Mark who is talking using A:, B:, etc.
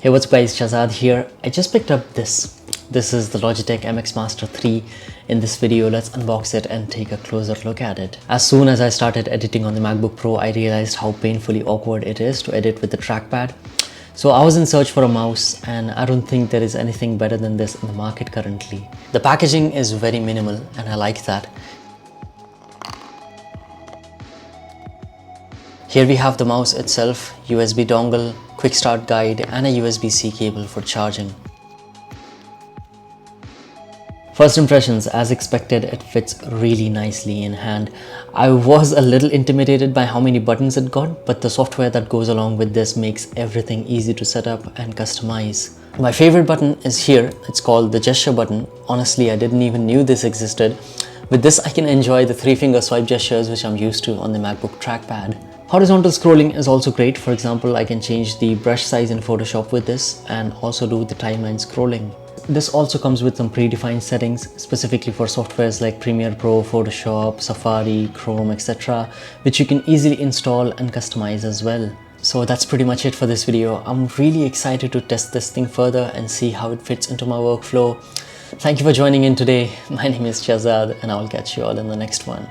A: Hey, what's up guys, Shazad here. I just picked up this. This is the Logitech MX Master 3. In this video, let's unbox it and take a closer look at it. As soon as I started editing on the MacBook Pro, I realized how painfully awkward it is to edit with the trackpad. So I was in search for a mouse, and I don't think there is anything better than this in the market currently. The packaging is very minimal and I like that. Here we have the mouse itself, USB dongle, quick start guide and a USB-C cable for charging. First impressions, as expected, it fits really nicely in hand. I was a little intimidated by how many buttons it got, but the software that goes along with this makes everything easy to set up and customize. My favorite button is here. It's called the gesture button. Honestly, I didn't even knew this existed. With this, I can enjoy the 3-finger swipe gestures which I'm used to on the MacBook trackpad. Horizontal scrolling is also great. For example, I can change the brush size in Photoshop with this and also do the timeline scrolling. This also comes with some predefined settings specifically for softwares like Premiere Pro, Photoshop, Safari, Chrome, etc., which you can easily install and customize as well. So that's pretty much it for this video. I'm really excited to test this thing further and see how it fits into my workflow. Thank you for joining in today. My name is Shazad and I'll catch you all in the next one.